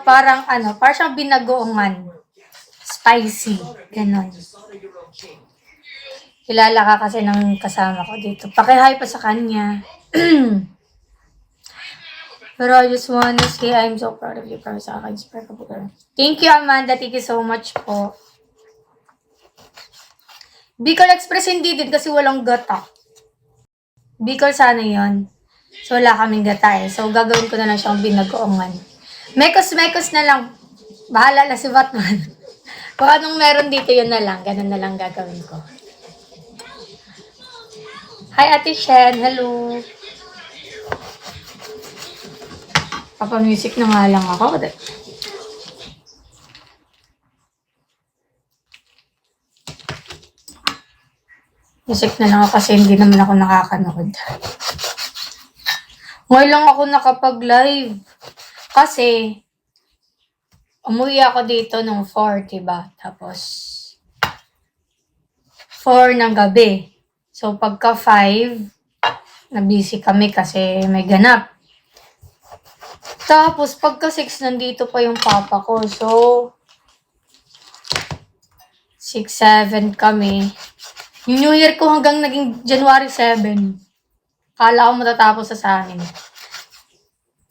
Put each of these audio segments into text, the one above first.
Parang siyang binagoongan. Spicy. Ganon. Kilala ka kasi ng kasama ko dito. Pakihay pa sa kanya. Pero I just wanna say I'm so proud of you para sa akin. Thank you, Amanda. Thank you so much po. Bicol Express hindi din kasi walang gata. Bicol sana yon. So wala kaming gata eh. So gagawin ko na lang siyang binagoongan. Mekos-mekos na lang. Bahala na si Batman. Kung anong meron dito, yun na lang. Ganun na lang gagawin ko. Hi, Ate Shen. Hello. Papa-music na nga lang ako. Music na lang ako kasi hindi naman ako nakakanood. Ngayon lang ako nakapag-live. Kasi, umuwi ako dito nung 4, diba? Tapos, 4 ng gabi. So, pagka 5, na-busy kami kasi may ganap. Tapos, pagka 6, nandito pa yung papa ko. So, 6, 7 kami. Yung New Year ko hanggang naging January 7. Kala ko matatapos sa amin.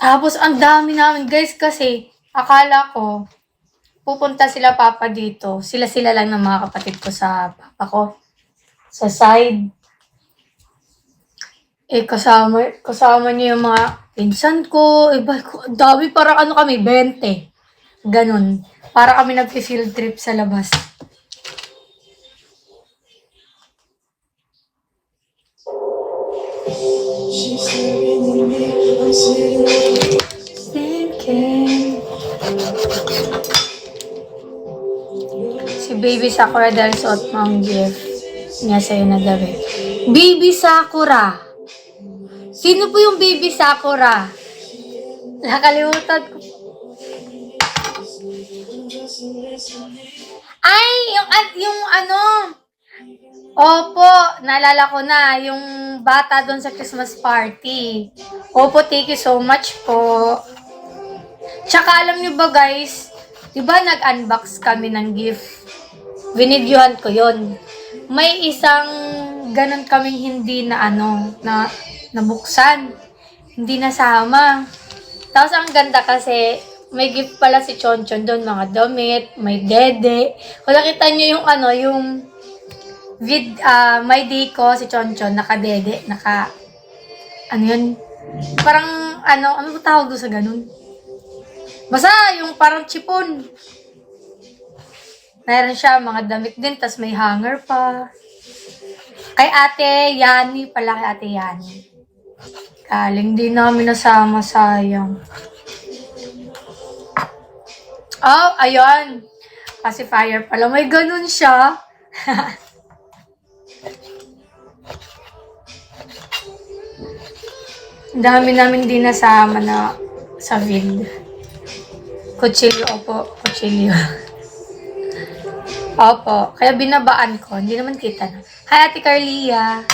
Tapos, ang dami namin, guys, kasi akala ko, pupunta sila papa dito. Sila-sila lang ng mga kapatid ko sa papa ko. Sa side. Eh, kasama niyo yung mga pinsan ko. Iba ko, dami, parang ano kami, 20. Ganun. Para kami nag-field trip sa labas. Si Baby Sakura dahil suot mo ang gift niya sa'yo na gabi. Baby Sakura! Sino po yung Baby Sakura? Nakalimutan ko. Ay! Yung ano? Opo, naalala ko na. Yung bata doon sa Christmas party. Opo, thank you so much po. Tsaka alam nyo ba guys, diba nag-unbox kami ng gift? Vinidyohan ko yon. May isang ganun kaming hindi na na nabuksan. Hindi nasama. Tapos ang ganda kasi, may gift pala si Chonchon doon, mga damit, may dede. Kung nakita nyo yung my day ko, si Chonchon, naka-dede, yun? Parang, ano ba tawag doon sa ganun? Basta, yung parang chipon. Meron siya, mga damit din, tas may hanger pa. Kay Ate Yani pala, kay Ate Yani. Galing din namin nasama, sayang. Oh, ayun. Pacifier pala. May ganun siya. Dami namin din nasama na sa vid. Kutsilyo, opo. Kutsilyo. Opo. Kaya binabaan ko. Hindi naman kita na. Hi, Ate Carlia.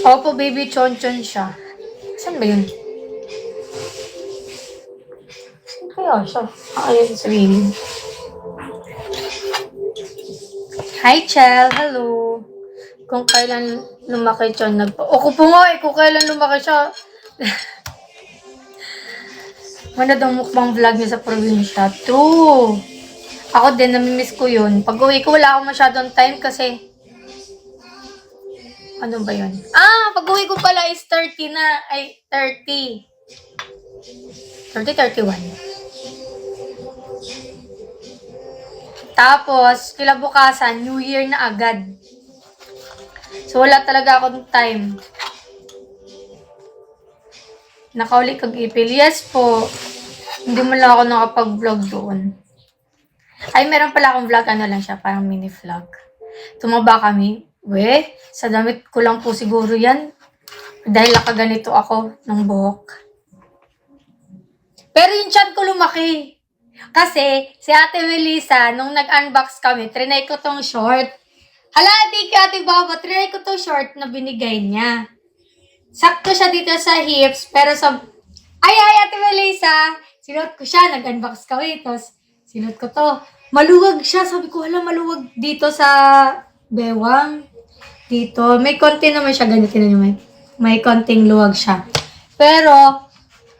Opo, baby Chonchon siya. Saan ba yun? Saan kaya siya? Ayun sa rin. Hi, Chel. Hello. Kung kailan lumaki siya, Ako po nga kung kailan lumaki siya. Manood mukbang vlog niya sa probinsya. True. Ako din, namimiss ko yun. Pag uwi ko, wala akong masyadong time kasi ano ba yun? Pag uwi ko pala is 30 na. Ay, 30. 31. Tapos, kilabukasan, New Year na agad. So, wala talaga akong time. Nakauli kag ipil. Yes po. Hindi mo lang ako nakapag-vlog doon. Ay, meron pala akong vlog. Ano lang siya, parang mini vlog. Tumaba kami. Sa damit ko lang po siguro yan. Dahil nakaganito ako ng buhok. Pero yung chan ko lumaki. Kasi, si Ate Melissa, nung nag-unbox kami, trinay ko tong short. Hala, thank you, Ate Baba. Try ko to short na binigay niya. Sakto siya dito sa hips, pero sa... Ay, Ate Melissa! Sinuot ko siya, nag-unbox kami. Tapos, sinuot ko to. Maluwag siya. Sabi ko, hala, maluwag dito sa bewang. Dito. May konti naman siya. Ganito na may konting luwag siya. Pero,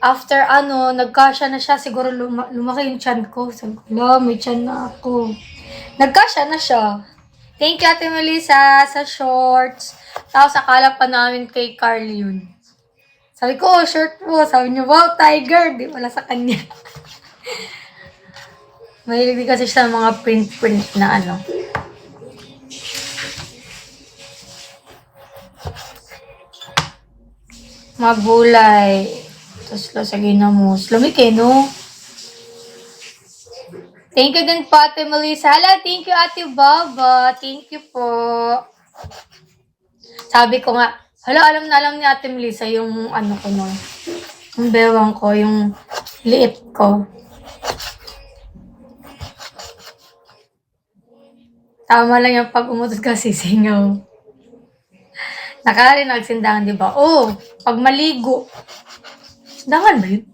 after nagkasya na siya. Siguro lumaki yung tiyan ko. Sabi ko, hala, may tiyan na ako. Nagkasya na siya. Thank you, Ate Melissa, sa shorts. Tapos, akala pa namin kay Carl yun. Sabi ko, short mo. Sabi niya, wow, tiger. Di wala sa kanya. Mahilig kasi siya sa mga print na mga gulay. Tapos, lasagin na mo. Lumik no? Thank you din po, Ate Melissa. Hala, thank you, Ate Baba. Thank you po. Sabi ko nga, hala, alam ni Ate Melissa yung ko no. Yung bewang ko, yung liit ko. Tama lang yung pag umutot ka sisingaw. Nakari nagsindangan, di ba? Oh, pag maligo. Sindangan ba yun?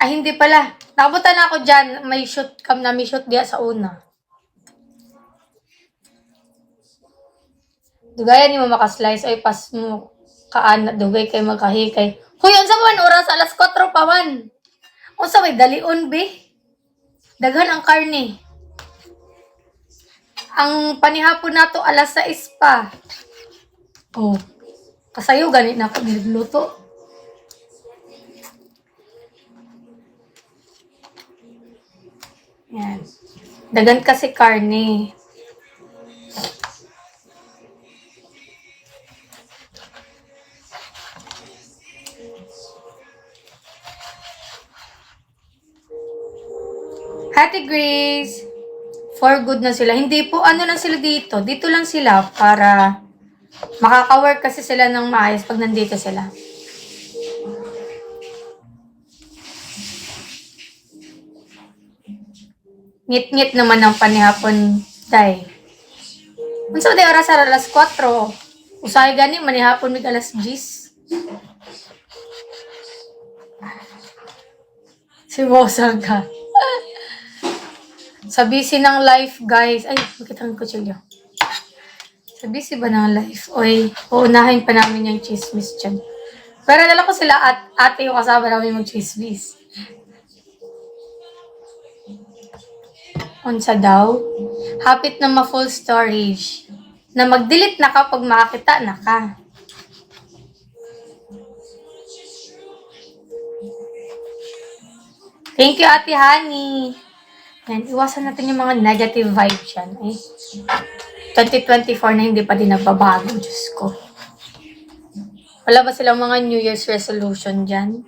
Ay, hindi pala. Nakabutan na ako dyan. May shoot cam na. May shoot diya sa una. Dugaya ni mo makaslice. Ay, pas mo kaan. Dugay kay magkahikay. Huy, unsa man oras? Alas 4 pa man. Unsa may dalion, be? Daghan ang karne. Ang panihapon nato alas 6 pa. Oh. Kasayo, ganit na ako niluluto. Yan. Dagan kasi karne. Ate Grace, for good na sila. Hindi po, lang sila dito. Dito lang sila para makaka-work kasi sila ng maayos pag nandito sila. Ngit-ngit naman ang panihapon, day. Unsa day oras sa alas 4? Usay gani manihapon mig alas 10. Si Bosang ka. Sa busy ng life, guys. Ay, bakit ang kutsilyo? Sa busy ba ng life? Oy, uunahin pa namin yung chismis dyan. Pero dala ko sila at ate yung kasama namin mag-chismis. Unsa daw? Hapit na ma-full storage. Na mag-delete na kapag makakita na ka. Thank you, Ate Honey. Yan, iwasan natin yung mga negative vibes yan. Eh. 2024 na hindi pa din nagbabago, Diyos ko. Wala ba silang mga New Year's resolution dyan?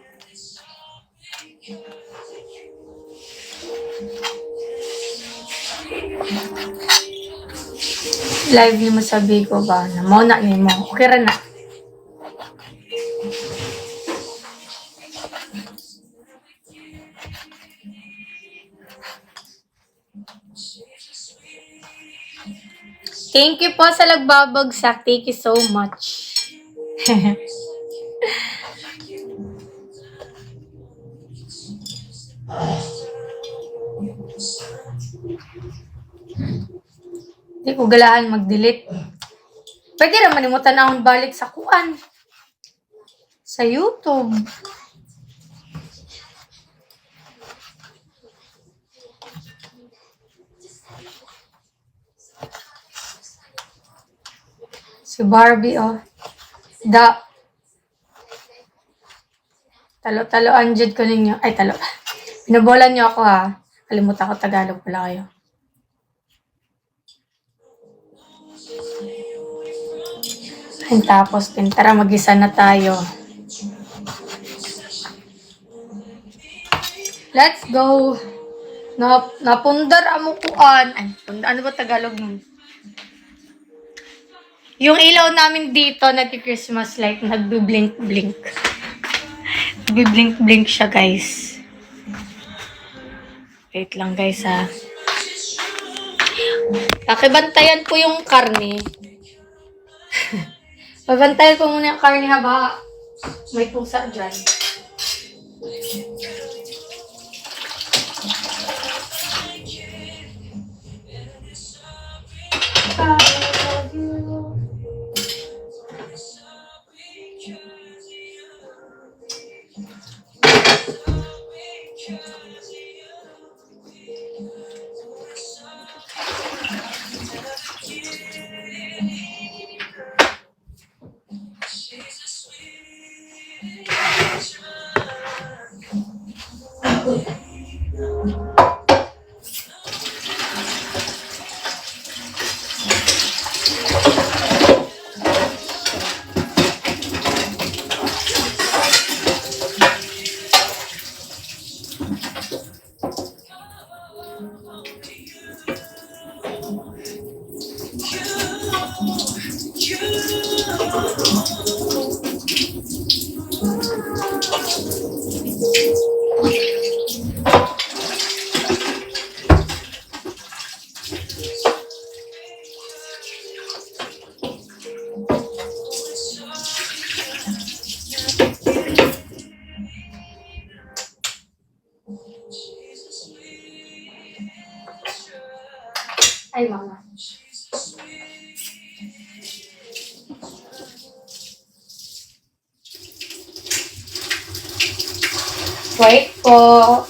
Live ni mo sabi ko ba na mo na ni mo. Okay ra na. Thank you po sa nagbabagsak. Thank you so much. Hindi ko galaan mag-delete. Pwede naman mo tanahon balik sa kuan. Sa YouTube. Si Barbie, oh. Talo-taloan dyan ko ninyo. Ay, talo. Pinabolan niyo ako, ha. Kalimutan ko, Tagalog pala kayo. And tapos, tara, mag-isa na tayo. Let's go. Napundar amo kuan. Ay, ano ba Tagalog nun? Yung ilaw namin dito, nag-Christmas light, nagbi-blink-blink. Nagbi-blink-blink siya, guys. Wait lang, guys, ha. Pakibantayan po yung karne. Pabantayan ko muna yung karne haba may pusa dyan. Ay, mama. Wait po.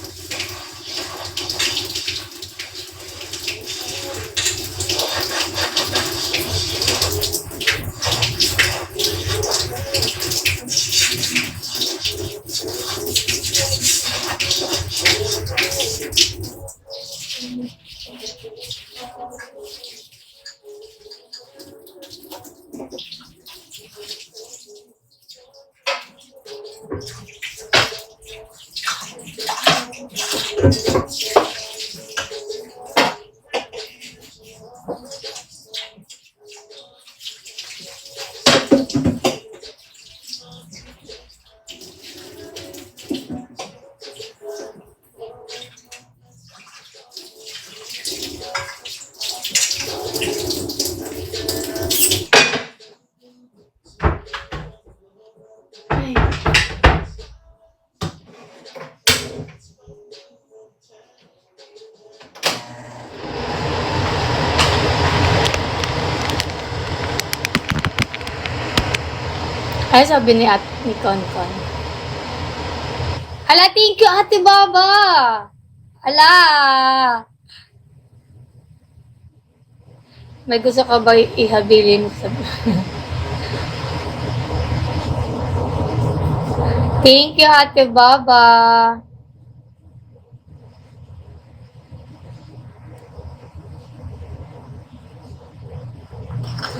Ay. Ay, sabi ni Konkon. Ala, thank you, Ate Baba! Ala! May gusto ka ba ihabilin sa... Thank you, Ate Baba!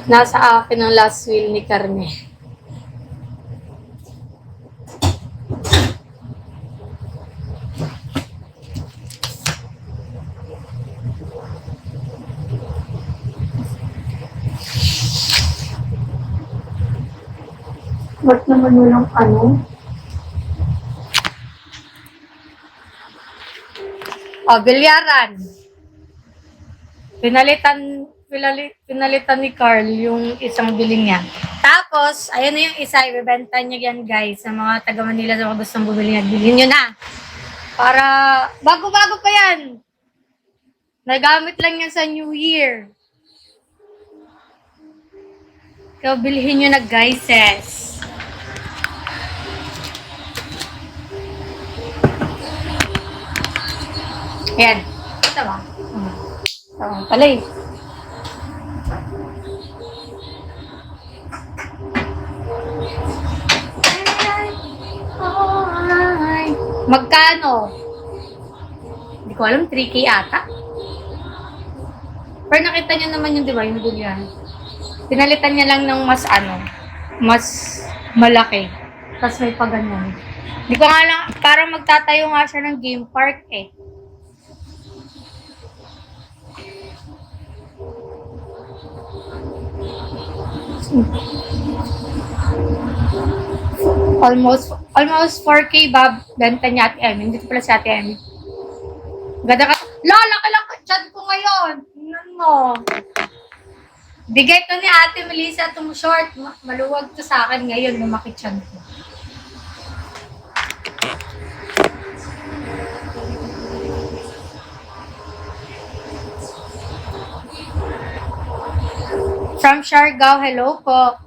Nasa akin ang last will ni Carne. Ba't naman walang ano? Bilyaran. Pinalitan ni Carl yung isang bili niya. Tapos, ayun na yung isa, ibebenta niya yan guys, sa mga taga Manila, sa mga gustong bumili niya. Bilhin nyo na. Para, bago-bago pa yan. Nagamit lang yan sa New Year. Kaya bilhin nyo na guys, sis. Ayan. Ito ba? Ito pala eh. Magkano? Hindi ko alam, 3K ata. Pero nakita niyo naman yung, di ba, yung dulyan. Pinalitan niya lang ng mas mas malaki. Tapos may paganyan. Hindi ko nga lang, parang magtatayo nga siya ng game park eh. Almost 4K Bob, benta niya Ate Emmy. Hindi ko pala si Ate Emmy. Ganda ka. Lala, lang ka chat ko ngayon. Ano? Bigay to ni Ate Melissa itong short. Maluwag to sa akin ngayon, lumaki tiyan ko. From Siargao, hello po.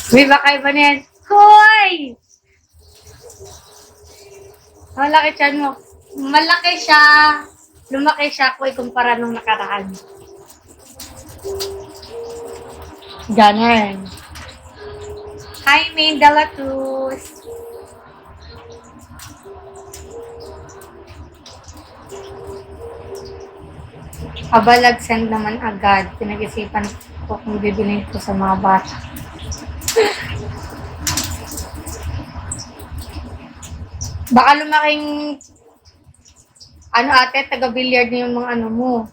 May bakay ba na yan? Hoy! Malaki tiyan mo. Malaki siya. Lumaki siya kung ikumpara nung nakaraan. Ganon. Hi, Maine Delatus. Abalag send naman agad. Pinag-isipan ko kung bibilin ko sa mga bata. Baka lumaking ate, taga-billiard na yung mga mo.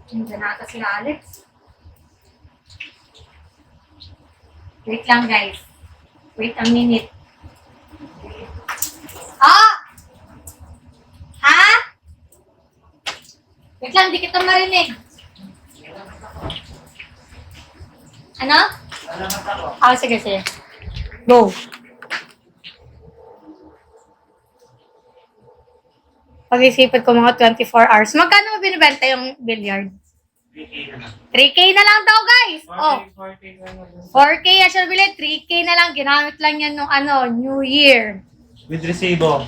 Nandiyan na ata sila Alex. Wait lang guys. Wait a minute. Ah! Ha? Wait lang, di kita marinig. Ano? Sige, sige. Go. Pag-isipan ko mga 24 hours. Magkano mo binibenta yung billiard? 3K na lang daw, guys. 4K yan siya bilhin. 3K na lang. Ginamit lang yan nung New Year. With resibo.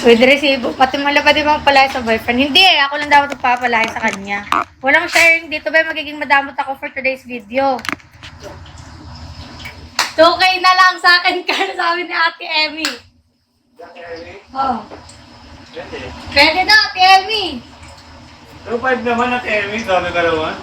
With resibo. Pati pati bang palay sa boyfriend. Hindi ako lang dapat papalay sa kanya. Walang sharing dito ba? Magiging madamot ako for today's video. 2K na lang sa akin ka. Sabi ni Ate Emmy. Oh. Pwede na, Ate Emmy. 2.5 naman at Emmy, sabi ka naman.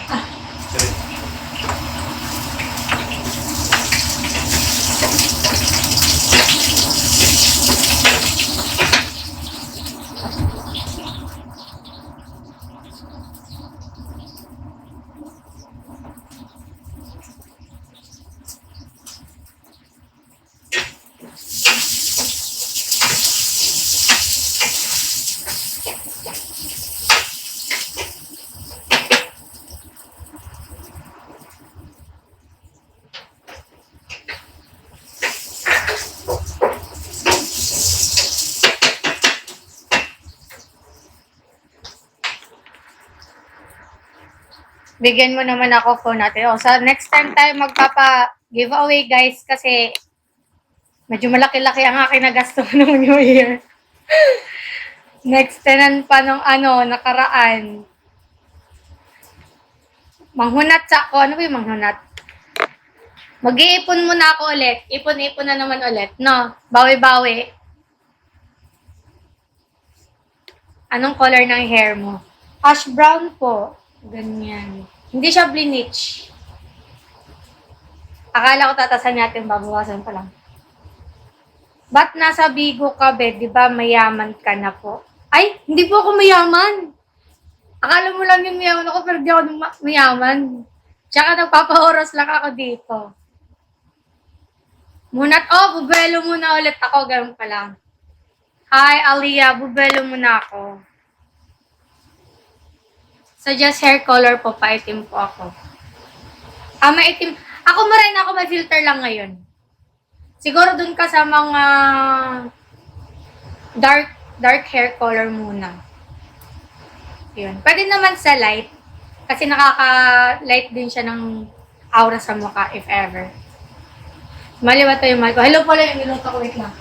Bigyan mo naman ako phone natin. O, sa next time tayo magpapa-giveaway, guys, kasi medyo malaki-laki ang aking nagasto ng New Year. Next tenan pa nung nakaraan. Manghunat sa ako. Ano ba yung manghunat? Mag-iipon muna ako ulit. Ipon-ipon na naman ulit. No? Bawi-bawi. Anong color ng hair mo? Ash brown po. Ganyan. Hindi siya bleach. Akala ko tatasan natin, babawasan pa lang. Ba't nasa Bigo ka, be? Di ba mayaman ka na po? Ay, hindi po ako mayaman. Akala mo lang yung mayaman ako, pero di ako mayaman. Tsaka nagpapaoras lang ako dito. Bubelo muna ulit ako, ganun pa lang. Hi, Aliyah, bubelo muna ako. So, just hair color po, paitim po ako. Maitim. Ako marin ako, may filter lang ngayon. Siguro dun ka sa mga dark hair color muna. Yun. Pwede naman sa light. Kasi nakaka-light din siya ng aura sa mukha, if ever. Maliwat tayo yung mic ko. Hello pala yung minuto ko. Wait lang.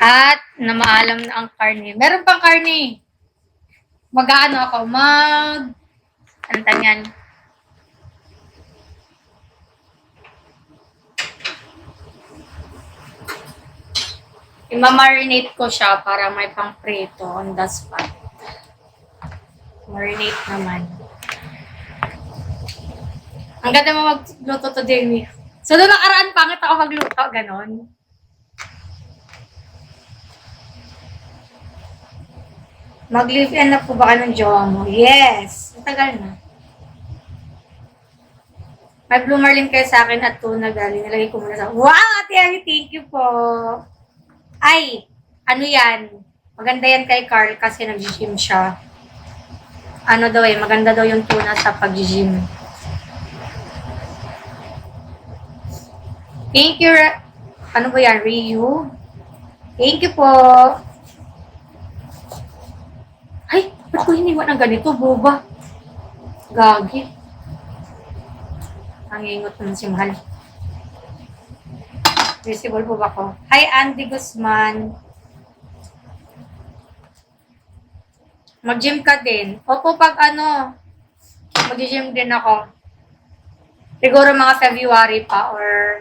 At na maalam na ang karne. Meron pang karne. Mag-ano ako, ano tanyan? Ima-marinate ko siya para may pang-prito on the spot. Marinate naman. Ang ganda mo magluto to, Jamie. So, doon nakaraan, pangit ako magluto. Ganon. Mag-live-in na po ba ka ng jowa mo? Yes. Matagal na. May blue marlin kayo sa akin at tuna galing. Nilagay ko muna sa... Wow, Ate Abby, thank you po. Ay, ano yan? Maganda yan kay Carl kasi nag-gym siya. Ano daw maganda daw yung tuna sa pag-gym. Thank you, ano ba yan, Ryu? Thank you po. Ay, ba't ko hiniwan ng ganito, boba? Gagi. Ang ingot naman si Mahal. Visible po ba ko? Hi, Andy Guzman. Mag-gym ka din. Opo, pag mag-gym din ako. Siguro mga February pa or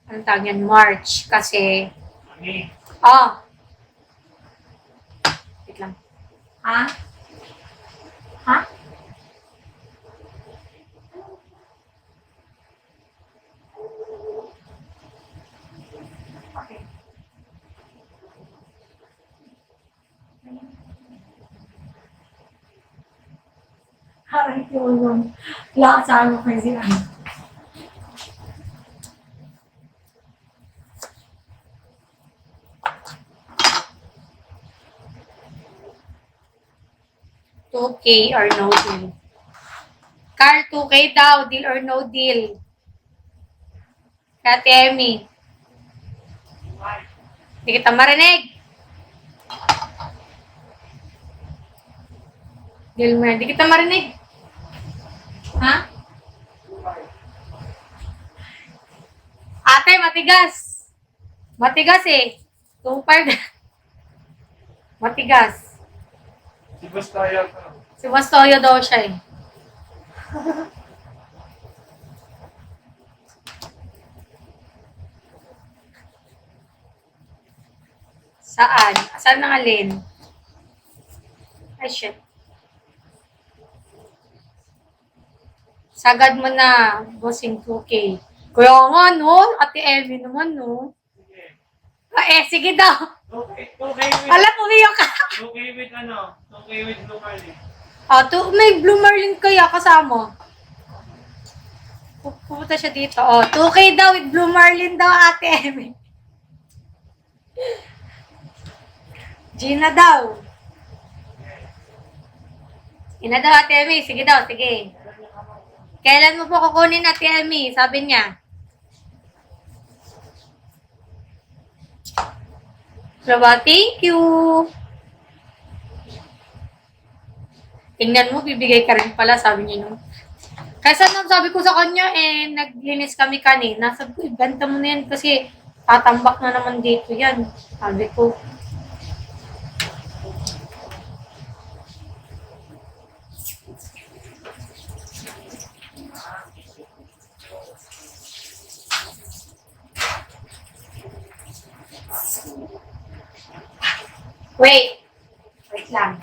anong tawag yan? March. Kasi wait lang. Ha? Okay. Harang yung lakasama ko sila. $2K or no deal. Carl, 2K daw, deal or no deal. Kati Emmy. Hindi kita marinig. Deal mo na, hindi kita marinig. Ha? Ate, matigas. Matigas eh. Tupad. Matigas. Si Bastoyo daw siya eh. Saan? Saan nang alin? Ay, shit. Sagad mo na, bossing 2K. Kaya nga, no? Ate Emmy naman, no? Sige daw. 2K with... Alam, umiyak ka. 2K with 2K with Blue Marlin. May Blue Marlin kaya kasama. Pupunta siya dito. 2K daw with Blue Marlin daw, Ate Emmy. Gina daw. Ina daw, Ate Emmy. Sige daw, sige. Kailan mo po kukunin, Ate Emmy? Sabi niya. Diba? Thank you. Tingnan mo, bibigay ka rin pala, sabi niya no. Kaysa nung sabi ko sa kanya, naglinis kami kanina. Sabi ko, ibenta mo na yan kasi tatambak na naman dito yan. Sabi ko. Wait lang.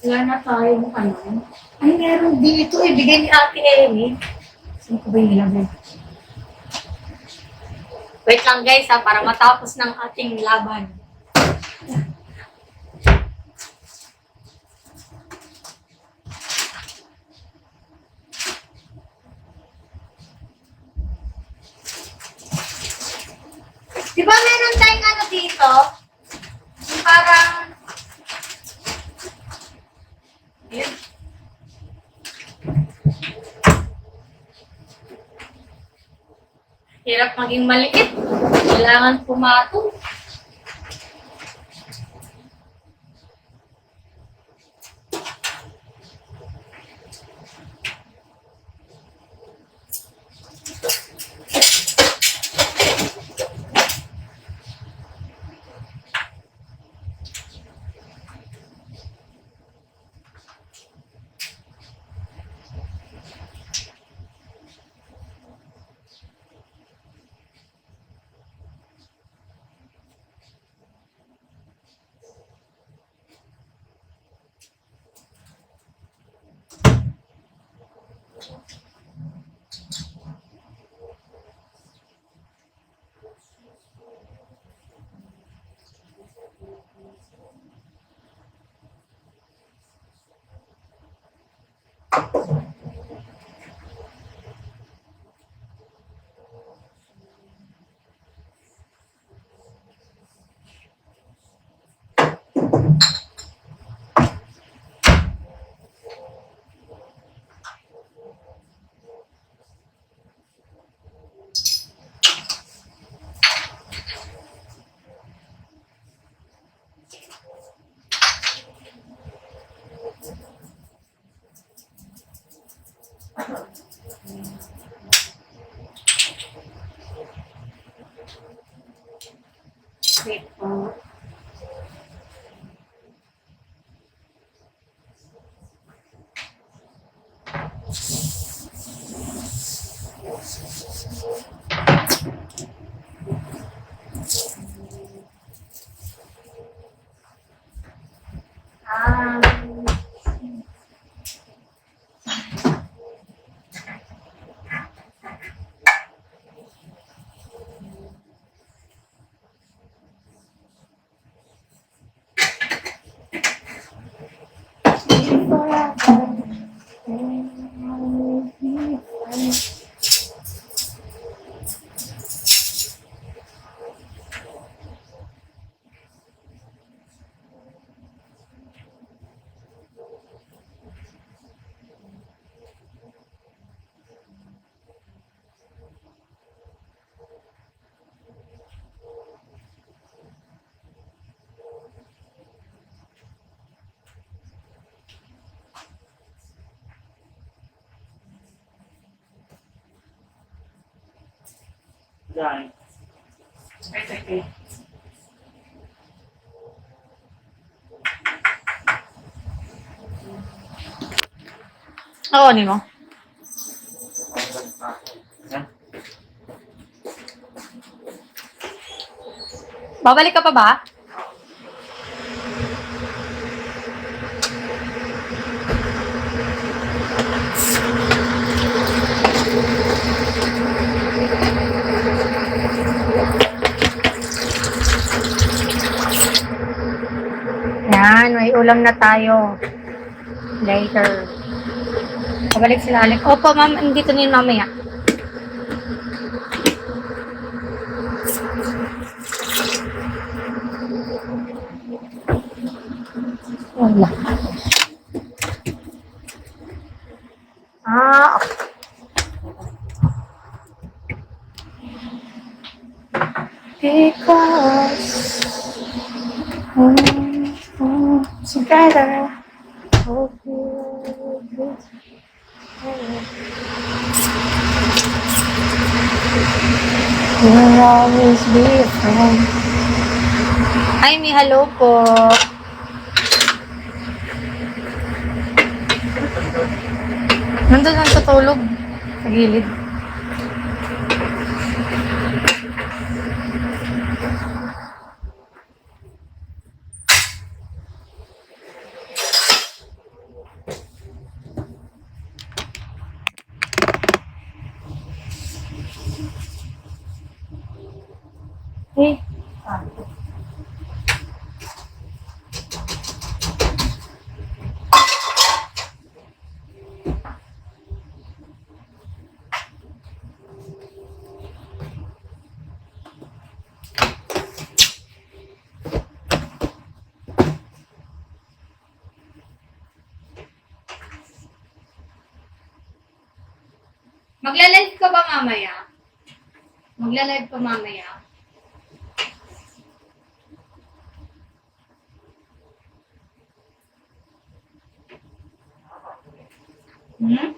Wala na tayo ng ano. Ay, meron dito. Ibigay ni Ate Emmy. Saan ko ba yung nilagay? Wait lang guys para matapos ng ating laban. Di ba meron tayong ano dito? Yung parang... Yun. Hirap maging maliit. Kailangan pumatong. Wait po. Dahil. Okay. Oo, ni mo. Babalik ka pa ba? Yan, may ulam na tayo. Later. Pabalik sila Alex. Opo, ma'am. Dito na yun mamaya. Wala. Okay. Because together, hope you will always be a friend. Ay, may hello po. Nandun lang tutulog sa gilid. Eh. mamaya? Magla-live pa mamaya? Hmm?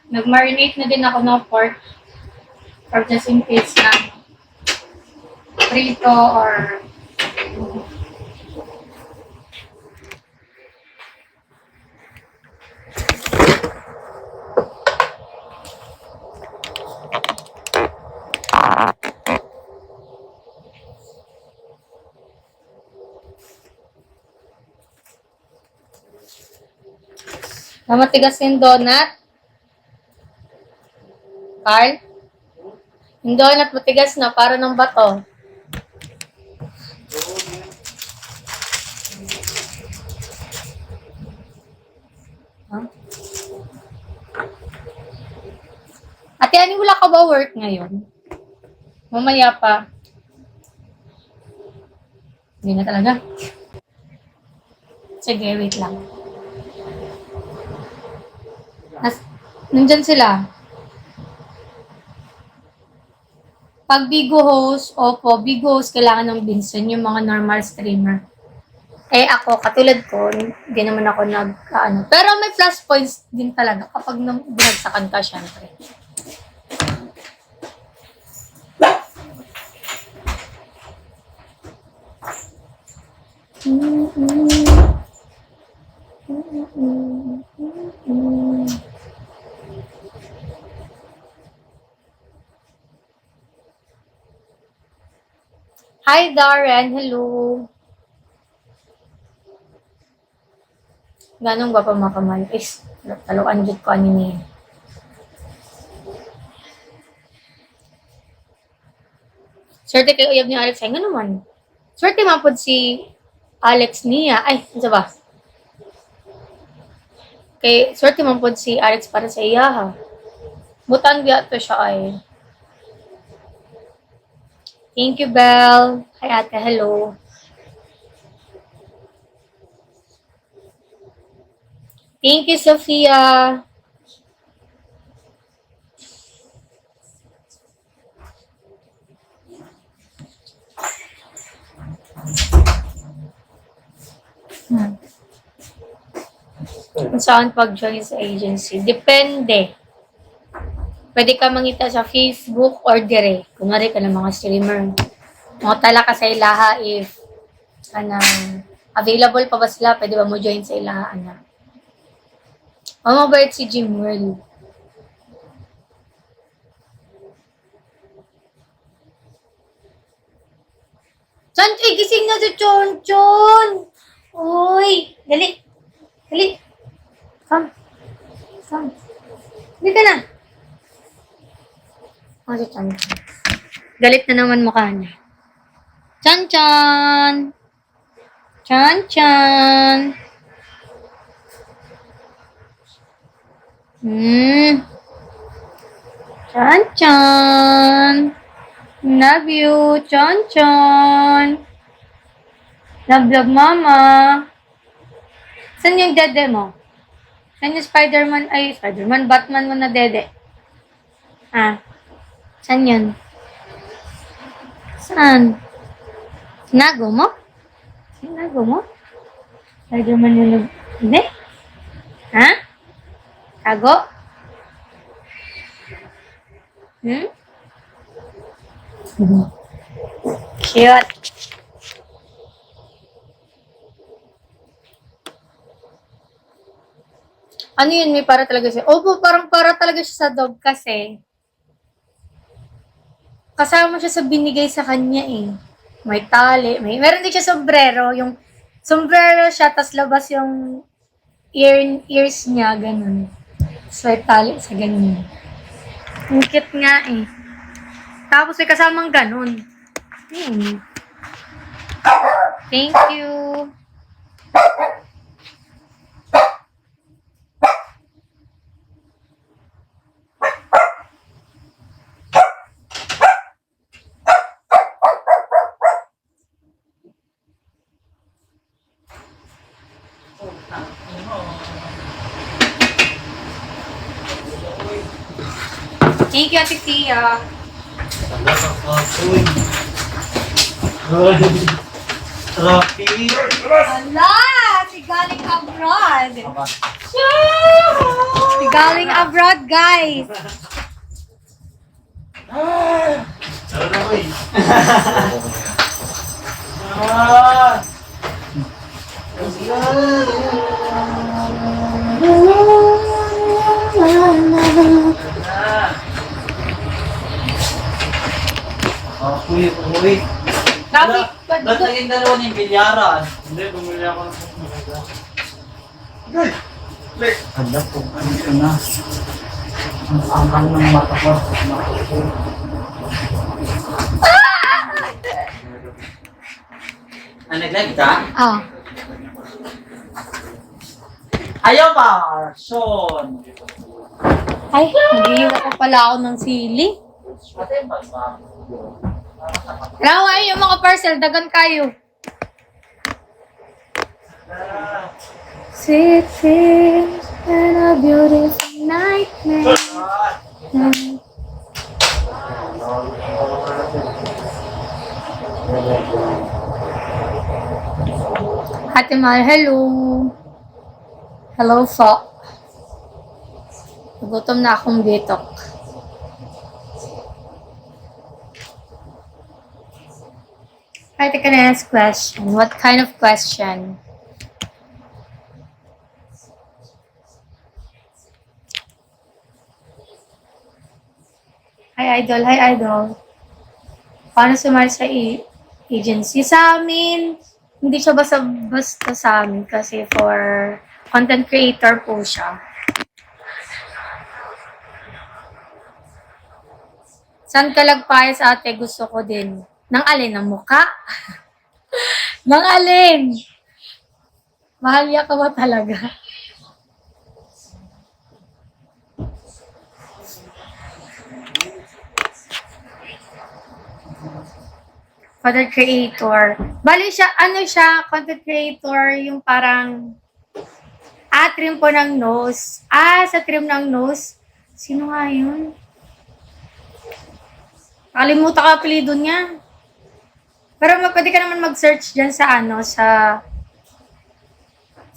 Nag-marinate na din ako ng pork for just in case na prito or matigas yung donut. Carl? Yung donut matigas na, para ng bato. Huh? Ate Ani, wala ka ba work ngayon? Mamaya pa. Hindi na talaga. Sige, wait lang. Nandyan sila. Pag Bigo host, opo, Bigo host, kailangan ng Vincent, yung mga normal streamer. Eh ako, katulad ko, hindi naman ako Pero may plus points din talaga kapag binagsakan ka, syempre. Hi, Darren. Hello. Ganong ba pa makamay? Taluan dito ko ani. Swerte kay uyab ni Alex. Ay, nga naman. Swerte mapod si Alex niya. Ay, ano ba? Kay, swerte mapod si Alex para sa iya, ha? Butan biya to siya ay. Thank you, Belle. Hi, ate. Hello. Thank you, Sophia. Kung saan pag-join sa agency? Depende. Pwede ka mangita sa Facebook or dire. Kunwari ka ng mga streamer. Mga tala ka sa ilaha if available pa ba sila, pwede ba mo join sa ilaha, mabait si Jimwell. Chan, gising na si Chonchon! Uy! Dali! Dali! Come! Dali ka na! Si Chonchon. Galit na naman mukha niya. Chonchon! Chonchon! Chonchon! Love you, Chonchon! Love, mama! Saan yung dede mo? Saan yung Batman mo na dede? Saan yun? Saan? Sinago mo? Spider-Man yung hindi? Ha? Tago? Cute. Ano yun? May para talaga siya. Opo, parang para talaga siya sa dog kasi kasama siya sa binigay sa kanya eh. May tali. Meron din siya sombrero. Yung sombrero siya, tas labas yung ears niya, ganun. So, may tali sa ganyan. Ang cute nga eh. Tapos may kasamang ganun. Thank you. Thank you, Ate Tia. Rocky! Hala! Si galing abroad. Si galing abroad, guys. Tara na ko eh. Ah! Uy, uy. Sabi, Ba't naging dalawa ng bilyaran? Hindi, bumili ako ng maganda. Hala po, ano ito na? Ang angkang ng mata ko. Naglag ka? ah, Ayaw ba, Sean? ay, nag-iiwa ko pala ako ng sili. Ate, ba? Rawa, yung mga parcel, dagan kayo. Sitting in a beautiful nightmare. Ate Mal, hello. Hello, po. Gutom na akong bitok. Alright, I can ask question. What kind of question? Hi, Idol. Hi, Idol. Paano sumali sa agency? Sa amin, hindi siya basta sa amin kasi for content creator po siya. Saan ka lagpayas, ate? Gusto ko din. Nang alin? Ng muka? Nang alin? Mahalya ka ba talaga? Content creator. Bali siya, ano siya, content creator, yung parang, trim po ng nose. Sa trim ng nose. Sino nga yun? Kalimutan ka apelido niya. Pero pwede ka naman mag-search dyan sa ano, sa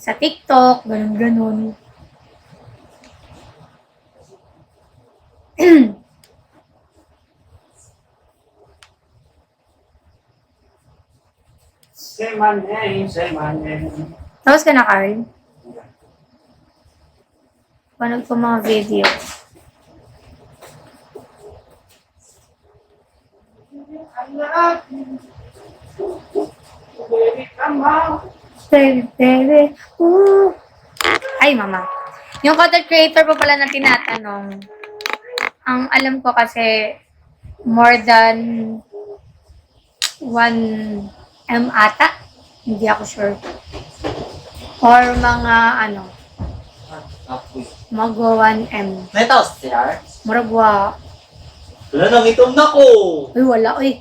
TikTok, ganun-ganun. Say my name, say my name. Tapos ka na, Carl? Panood ko mga video. I love you. Baby, come on. Baby, baby, ooh. Ay, mama. Yung content creator po pala na tinatanong, ang alam ko kasi more than 1M ata. Hindi ako sure. Or mga ano, magwa 1M. May taos siya? Muragwa. Wala nang itom na ko. Uy, wala, uy.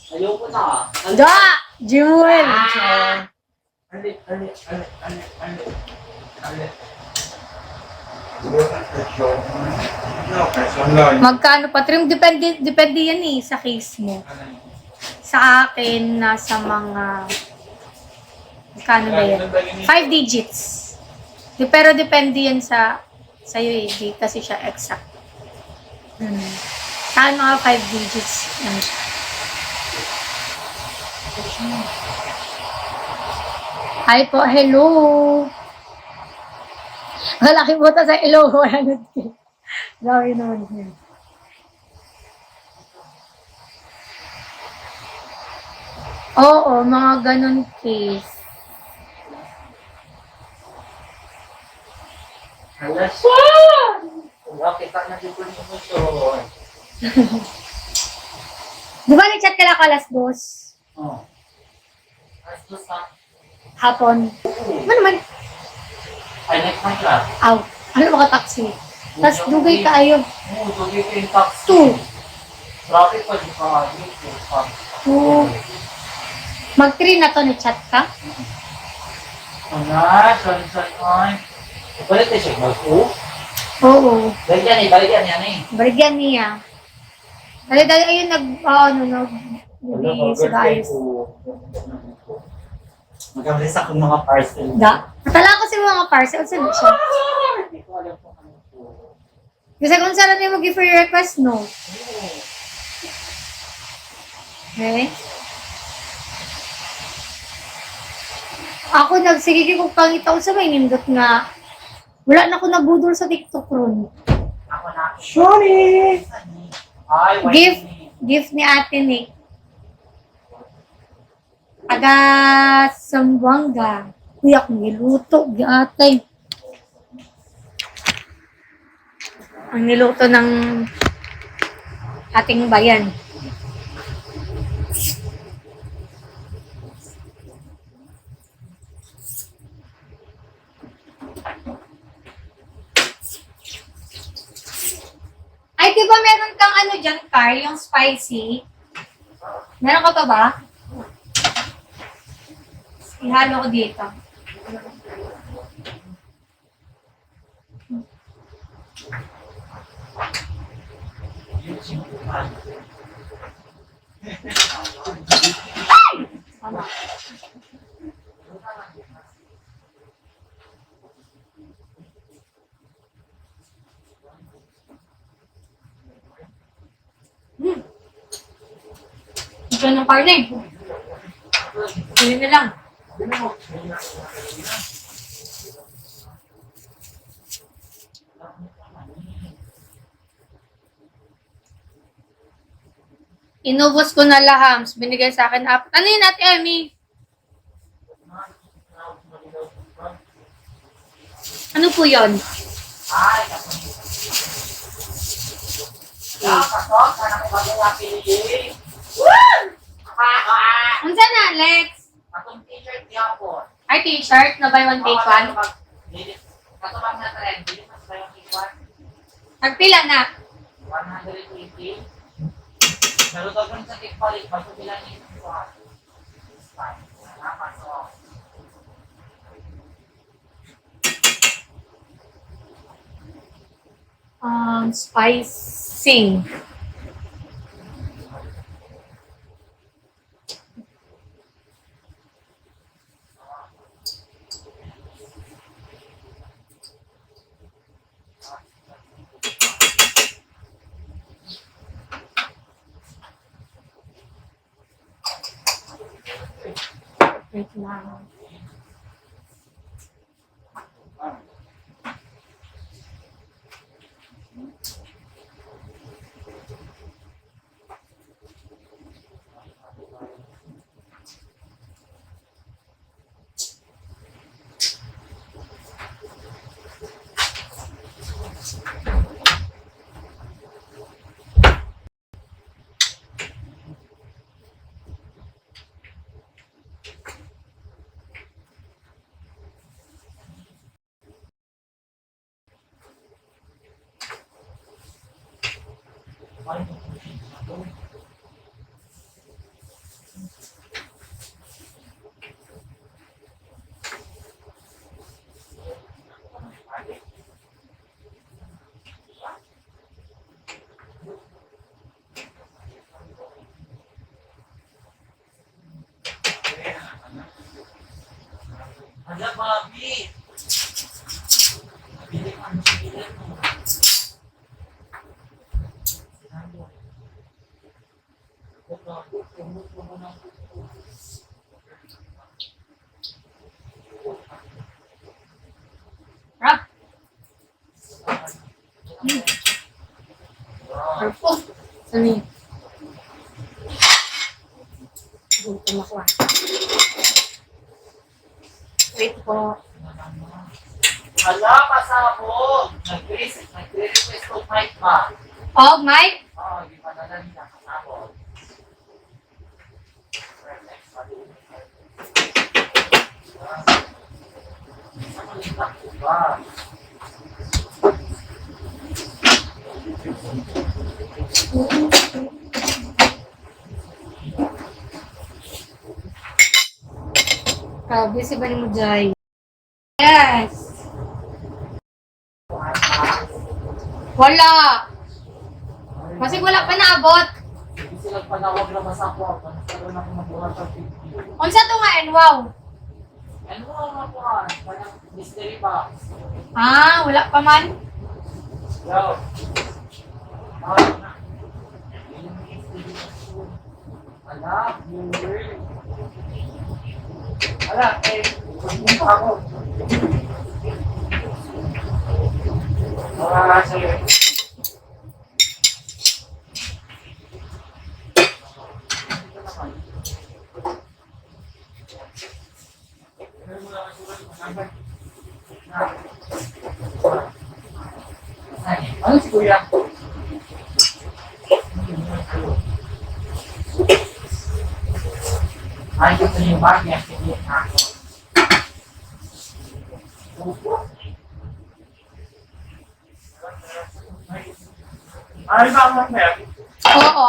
Ayoko na. Da! Jewel! Ali. Magkano pa? Trim, depende yan eh, sa case mo. Sa akin, nasa mga, magkano ba yan? 5 digits. Pero depende yan sa'yo eh, di kasi siya exact. Sa akin, mga 5 digits yan siya. Hi po, hello! Malaki po ta sa ilong, 100K. Grabe naman yun. Oo, mga ganun case. Hala siya! Bakit ka na dito ni Muson? Di ba nag-chat ka lang alas 2? Oh. Alas dos na. Hapon. Ano naman? Ay, next month lang. Aw. Ano mga taxi? Tapos dugay kaayo. Oo, tuloy ko yung tax. 2. Traffic pa di pa. Dito. 2. Mag-3 na to ni chat ka? Ano? Sorry. Balik tayo siya. Mag-o? Oo. Balik yan eh. Barigyan niya. Dali-dali ayun nag-release guys. Mag-alis akong mga parcel. Da. Natala ko si mga parcel. Saan siya? Hindi ko alam kung ano po. Kasi kung saan na mag-give free request, no? Okay. Ako nagsigigil kong pangita ko sa may nindot nga. Wala na ako nabudol sa TikTok ron. Ako na. Sorry! Ay, wait. Gift ni Ate Nick. Aga Sambuanga. Kuya, kung niluto, di ate. Ang niluto ng ating bayan. Ay, di ba meron kang ano dyan, Carl, yung spicy? Meron ka pa ba? Ihalo ko dito. Tama. Ito ng karne. Yun na lang. Inubos ko na lahams. Binigay sa akin 4. Ano yun, Ate Emmy? Ano po yun? Ay, ako. Pasok, sana ko bago nga pinili. Ang saan na, Alex? Atong t-shirt niya po. Ay, t-shirt na buy one take one. Katubag na trend, hindi mas ba yung take Nagpila na. 120. Narutog sa take palit, baso bilang yung kuha. Napasok. Spicing. Wait lang. Hala, Bobby! Bili ka ang sigilan mo. Rob. Purple. Saan yun? Gutom ako ah. Wait po. Hala, pasabog! Nag-request of mic ba? Oh, Mike? Oo, di pa nila nila pasabog. Wow. Grabe si Bani mo, Jai. Yes! Wala! Kasi wala pa naabot. Hindi sila panawag na masakwa. Panawag na kumabuhat sa 50. Unsa to nga and wow? Ano mga kuhan? Parang mystery box. Ah, wala pa man. Yo. Ano na? Yung mystery box. Ala, yung word. Ala, pumunta ako. Sa'yo. Ano si Kuya? Ay, gusto niyo ba? Yes, hindi ako. Ay, ba ang mga Oo.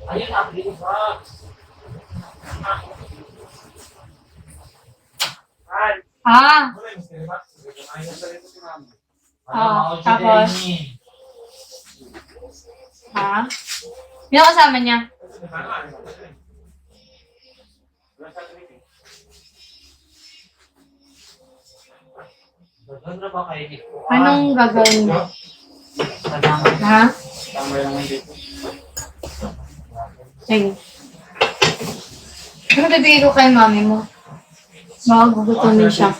ayun ang mystery box. Ay, Ah, Wala yung mystery box. Ay, nasa rin si mami. tapos? Ha? Sino kasama niya? Gagawin ba kayo dito? Anong gagawin mo? Salamat. Ha? Tama naman dito. Sige. Ano bibigay ko kay mami mo? Baka gugutumin siya.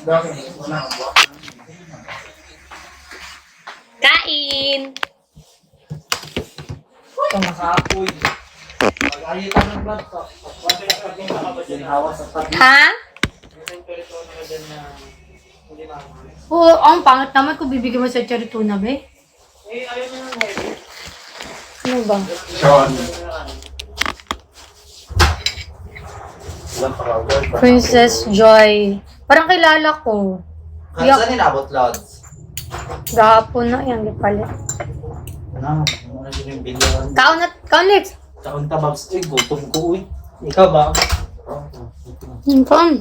Kain! Ito makaapoy. Pag-ayit ka ng blood ko. Wala ka rin makabadinawa sa tabi. Ha? Yung perito na dyan na hindi na. Oo, ang pangit naman kung bibigyan mo sa charituna, be. Eh, ayaw mo nang heavy. Ano ba? Sean. Princess Joy. Parang kilala ko. Saan inabot, Lods? Gahapon na yan, di pala. Ano na din yung bilyan? Kaon, Lex. Saan tababs? Uy, gutom ko, uy. Ikaw ba? Kaon.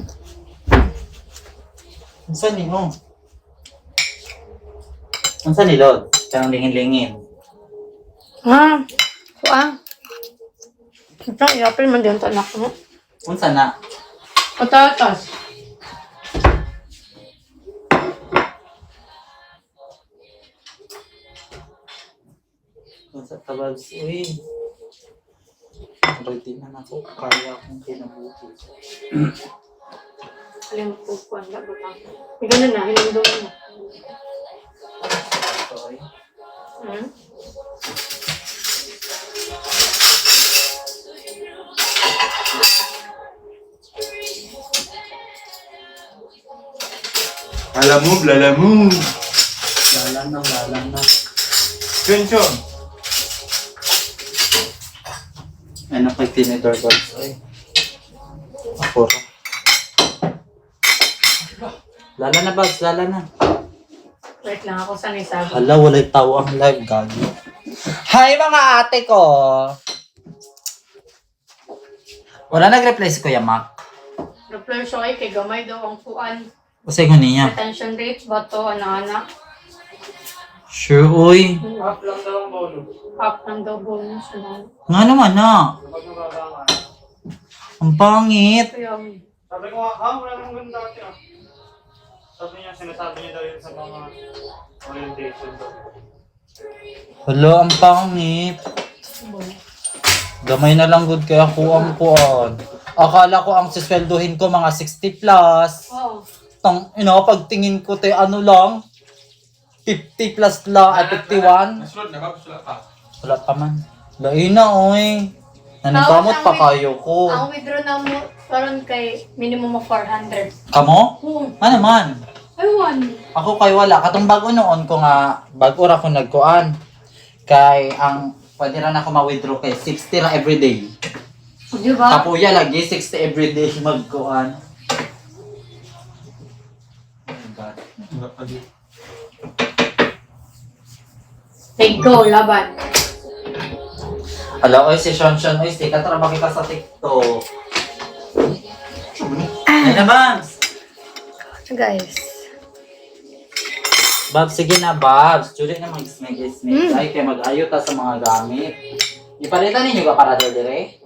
Saan ni mo? Saan ni Lod? Saan lingin-lingin? Ha? Ito, i-apple man din ito, anak mo. Unsa na? Patatas. Unsa tababs? Uy. Pagdi na ako, kaya akong kinabuti. Alam ko po, ang lagot ang. May ganun na, hinundong mo. Sorry. Hmm? Lalamove, lalamove. Lalan na. Pension. Ano kay tinidor ko? Ay. Ako ra. Lala na, Babs. Lala na. Wait lang ako, sanay sabi. Hala, walay tao ang live, gagi. Hi, mga ate ko! Wala nag-reply si Kuya Mac. Reply siya kay gamay daw ang kuan. Kasi ko niya. Retention rate ba to, anak-anak? Sure, uy. Half lang daw ang bonus. Half ng daw bonus. Ano? Nga naman na. Kapag nagagangan. Ang pangit. Kaya, Sabi ko nga, wala namang ganda dati ah. Sabi niya, sinasabi niya daw yun sa mga orientation daw. Hala, ang pangit. Gamay na lang good kaya ako ang kuan. Akala ko ang sisweldohin ko mga 60 plus. oh. Pagtingin ko ano lang, 50 plus lang, ay 51. Nasunod na ba? Sulat pa. Wala pa man. Lain na, oy. Nanigamot pa kayo ko. Ang withdraw na mo, karon kay minimum of 400. Kamo? Oo. Ano man? Ewan. Ako kay wala. Katong bago noon ko nga, bago ra ko nagkuan. Kay ang, pwede ra na ako ma-withdraw kay 60 ra everyday. Di ba? Kapuya lagi, 60 everyday magkuan. Oh my God. Take go, laban. Hala, oy, si Sean, oy, stay ka, traba kita sa TikTok. Ay na, Babs! Guys. Babs, sige na, Babs. Chuli na mag-smeg-smeg. Ay, kaya mag-ayo ta sa mga gamit. Ipalitan ninyo ka para dire?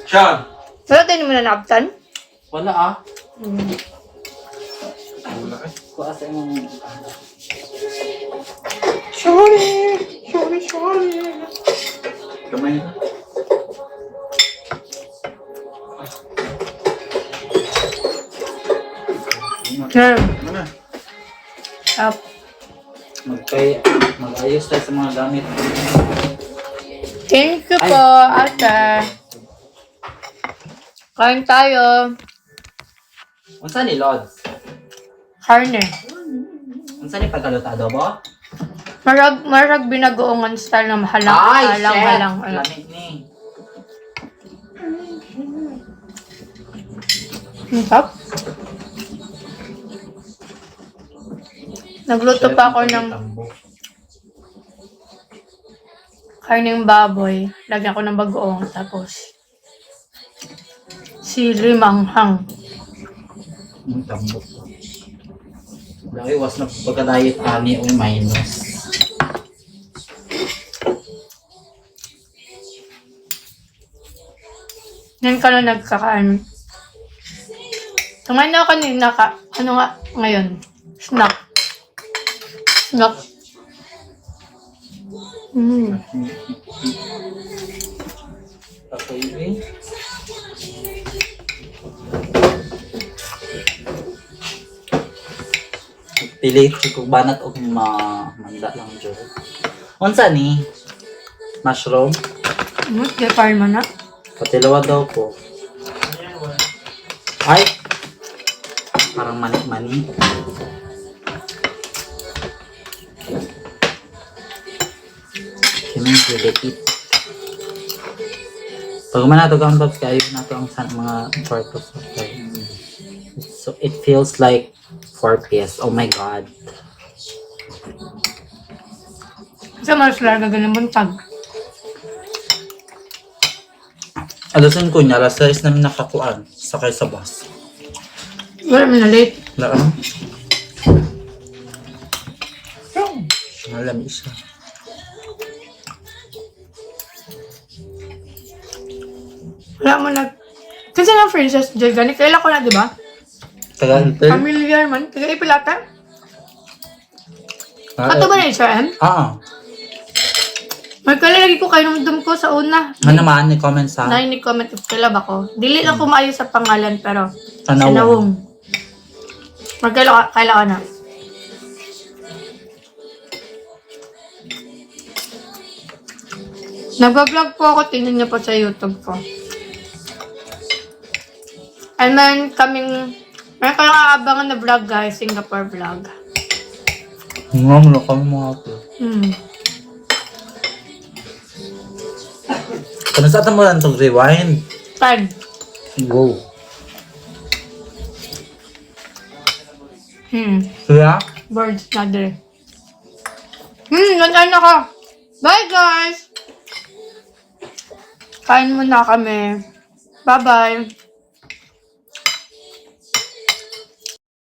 Sean! Wala tayo naman na naabtan? Wala ah. Kuha sa imong... Sorry! Kamay. Ano? Up. Mag-ayos tayo sa mga gamit. Thank you po, ate. Kain tayo. Unsa ni Lods? Karne. Unsa ni pagkaluto adobo? Marag binagoongan style na mahalang. Ay, halang, chef! halang. Lamig ni. Ang sarap. Nagluto pa ako ng karneng baboy. Lagyan ko ng bagoong. Tapos, sili manghang. Ang tambok. Dahil was na pagka-diet ani o minus. Yan ka na nagkakaan. Tumain na ako kanina ka. Ano nga ngayon? Snack. Snack. Okay, eh. Pili kung banat o manda lang dyan. Unsa ni? Mushroom? Kaya parang mo na. Patilawa daw po. Ay! Parang mani-mani. Kiming relate. Pag man nato gawin babs kayo nato ang mga purpose of life. So it feels like 4 PS. Oh my God. Sa mas larga ganun buntag. Alasan ko niya, alas 6 namin nakakuan. Sakay sa bus. Wala mo na late. Na ano? Malam isa. Wala mo na. Kasi nga Princess Jagani, kaila ko na, di ba? Taga-intel? Familiar man. Taga-ipilata. Ato ba na HRM? Oo. Magkalalagi ko kayo ng dum ko sa una. Ano naman, i-comment sa Na ni-comment if kilab ako. Dili lang ko maayos sa pangalan, pero Sanawong. Sanawong. Magkaila ka na. Nag-vlog po ako, tingnan niyo po sa YouTube ko. And then, meron ka lang aabangan na vlog guys, Singapore vlog. Nga mo na kami mga ito. Kano sa atin mo lang itong rewind? 5. Go. Kaya? Birds na dire. Nandiyan ako. Bye guys! Kain muna kami. Bye-bye.